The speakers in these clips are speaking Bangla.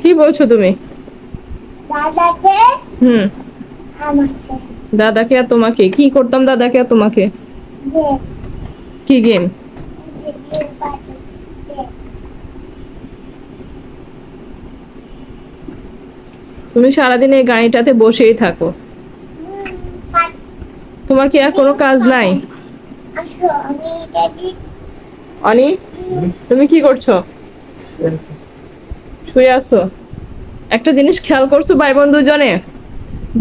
কি বলছো তুমি? দাদাকে আমাকে। দাদাকে আর তোমাকে কি করতাম? দাদাকে আর তোমাকে কি গেম? তুমি সারাদিন এই গাড়িটাতে বসেই থাকো, তোমার কি আর কোনো কাজ নাই? অনি, তুমি কি করছো? শুয়ে আছো। একটা জিনিস খেয়াল করছো ভাই বোন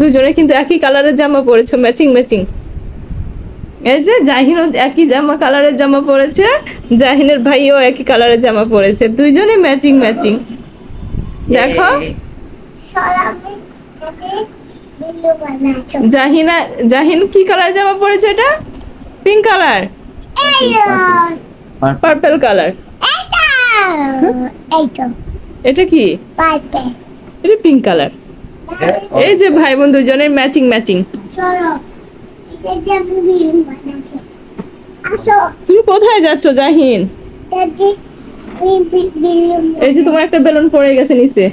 দুজনে কিন্তু একই কালারের জামা পরেছো, ম্যাচিং ম্যাচিং। এই যে জাহিনও একই জামা কালারের জামা পরেছে, জাহিনের ভাইও একই কালারের জামা পরেছে, দুইজনে ম্যাচিং ম্যাচিং। দেখো জাহিন কি কালার জামা পরেছে? এটা পিঙ্ক কালার, পার্পল কালার। এটা কি? এটা পিঙ্ক কালার। এই যে ভাই বোন দুজনের ম্যাচিং ম্যাচিং। তুমি কোথায় যাচ্ছ জাহিন? এই যে তোমার একটা বেলুন পড়ে গেছে নিচে।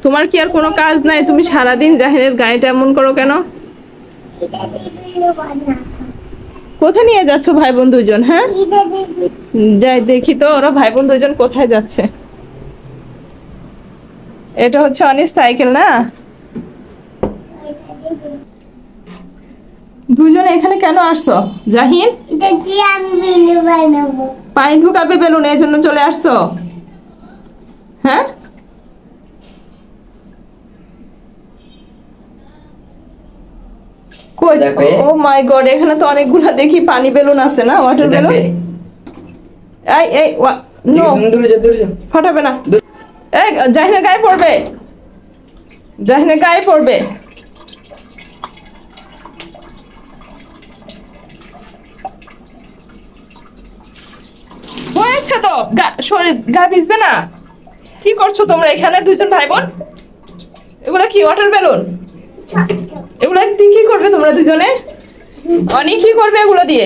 তোমার কি আর কোনো কাজ নাই? তুমি সারাদিন জাহিনের গাড়িটা এমন করো কেন? কোথায় নিয়ে যাচ্ছ ভাই বোন দুজন? হ্যাঁ, যাই দেখি তো ওরা ভাই বোন দুজন কোথায় যাচ্ছে। এটা হচ্ছে অনিস সাইকেল না? দুজনে এখানে কেন আসছো জাহিন? পানি ঢুকাবে বেলুন, এই জন্য চলে আসছো? হ্যাঁ, ও মাই গড, এখানে তো অনেকগুলা দেখি পানি বেলুন আছে না, ওয়াটার বেলুন। এই নো, ফাটাবে না। এই জাহিনের গায়ে পড়বে, জাহিনের গায়ে পড়বে। হয়েছে তো, শরীর গা ভিজবে না? কি করছো তোমরা এখানে দুজন ভাই বোন? এগুলা কি ওয়াটার বেলুন? এগুলা দিয়ে কি করবে তোমরা দুজনে? অনেক কি করবে এগুলো দিয়ে?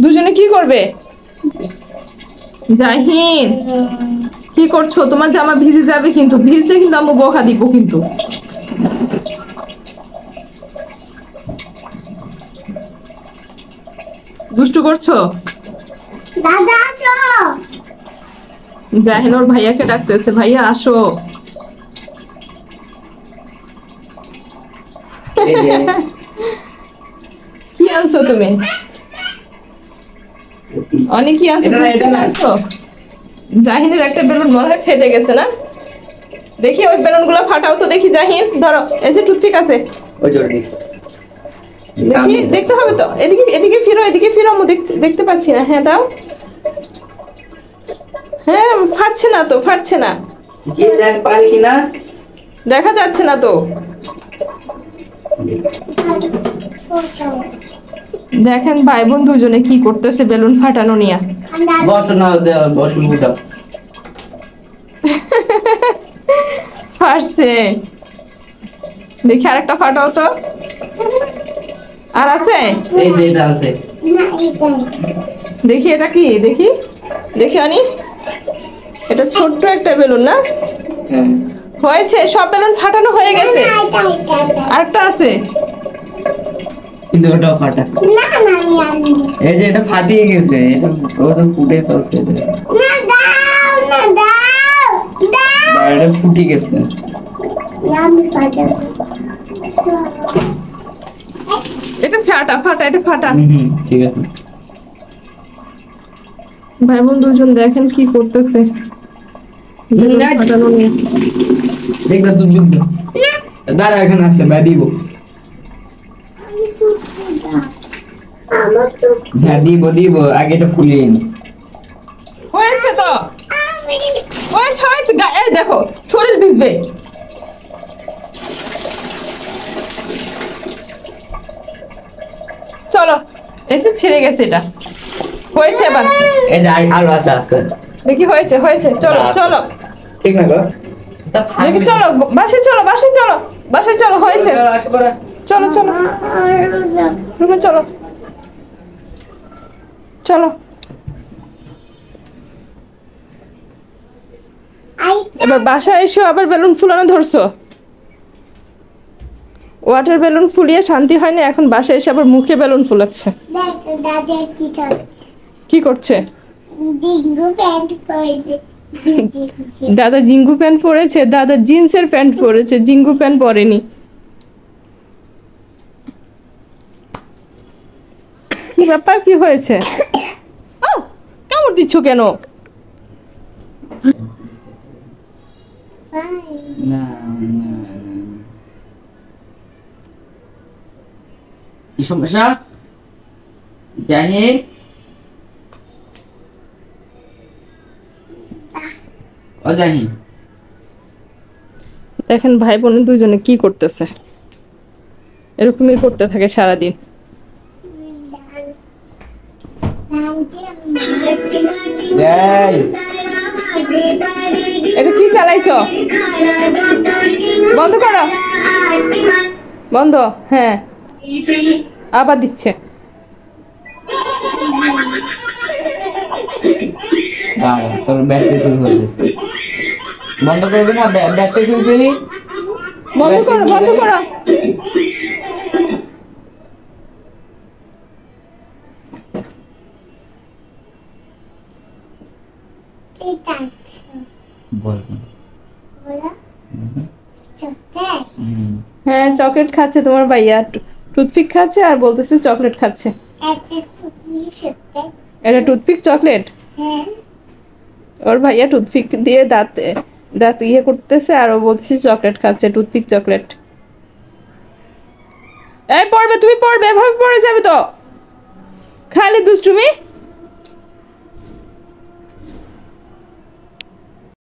দুজনে কি করবে? জাহিন কি করছো? তোমার জামা ভিজে যাবে কিন্তু, ভিজলে কিন্তু আম্মু বকা দিব কিন্তু। দুষ্টু করছো? দাদা আসো। জাহিন ওর ভাইয়াকে ডাকতেছে, ভাইয়া আসো। কি আনছো তুমি? অনেক কি আনছো? জাহিনের একটা বেলুন মনে হয় ফেটে গেছে না? দেখি ওই বেলুন গুলো ফাটাও তো দেখি। জাহিন ধরো, এই যে টুথপিক আছে, দেখি দেখতে হবে তো। এদিকে এদিকে ফিরো, এদিকে ফিরো, আমি দেখতে পাচ্ছি না। হ্যাঁ দাও। হ্যাঁ ফাটছে না তো, ফাটছে না, দেখা যাচ্ছে না তো। দেখেন ভাই বোন দুজনে কি করতেছে বেলুন ফাটানো নিয়ে। ফাটছে, দেখি আরেকটা ফাটাও তো। আর আছে? দেখি এটা কি, দেখি দেখি অনি, এটা ছোট্ট একটা বেলুন না? হয়েছে, সব বেলুন ফাটানো হয়ে গেছে। আরেকটা আছে কিন্তু ওটা ফাটা। এই যে এটা ফাটিয়ে গেছে, এটা ওটা ফুটে ফেলছে। এটা ফুটে গেছে। এটা ফাটা ফাটা, এটা ফাটা। ঠিক আছে। ভাই বোন দুজন দেখেন কি করতেছে। দেখবে দুধ দুধ দাঁড়া, এখানে আসলে ব্যা দিব। হ্যাঁ দিব দিব, আগে এটা ফুলিয়ে নি। হয়েছে তো, হয়েছে হয়েছে। এই দেখো শরীর ভিজবে। চলো, এই যে ছিঁড়ে গেছে, এটা হয়েছে। এবার এই যে আলো আছে আছে, দেখি হয়েছে হয়েছে। চলো চলো, ঠিক না গো? দেখি চলো বাসায় চলো, বাসায় চলো, বাসায় চলো। হয়েছে, চলো চলো রুমে চলো চলো এবার বাসায় এসে আবার বেলুন ফুলানো ধরছো ওয়াটার বেলুন ফুলিয়ে শান্তি হয়নি এখন বাসায় এসে আবার মুখে বেলুন ফুলাচ্ছে দাদা কি করছে কি করছে ডিঙ্গু প্যান্ট পরে দাদা জিঙ্গু প্যান্ট পরেছে দাদা জিন্সের প্যান্ট পরেছে জিঙ্গু প্যান্ট পরেনি কি ব্যাপার কি হয়েছে কামড় দিচ্ছ কেন না কি সমস্যা জাহিদ ও জাহিদ দেখেন ভাই বোন দুজনে কি করতেছে এরকমই করতে থাকে সারাদিন এই এটা কি চালাইছো বন্ধ করো বন্ধ হ্যাঁ আবার দিচ্ছে দাঁড়া তোর ব্যাটারি ফুল হয়ে গেছে বন্ধ করবি না ব্যাটারি ফুল ফেলি বন্ধ করো বন্ধ করো বল হ্যাঁ চকলেট খাচ্ছে তোমার ভাইয়া টুথপিক খাচ্ছে আর বলতেছে চকলেট খাচ্ছে এটা টুথপিক চকলেট ওর ভাইয়া টুথপিক দিয়ে দাঁত দাঁত ইয়ে করতেছে আর ও বলতেছে চকলেট খাচ্ছে টুথপিক চকলেট এই পড়বে তুমি পড়বে এভাবে পড়ে যাবে তো খালি দুষ্টুমি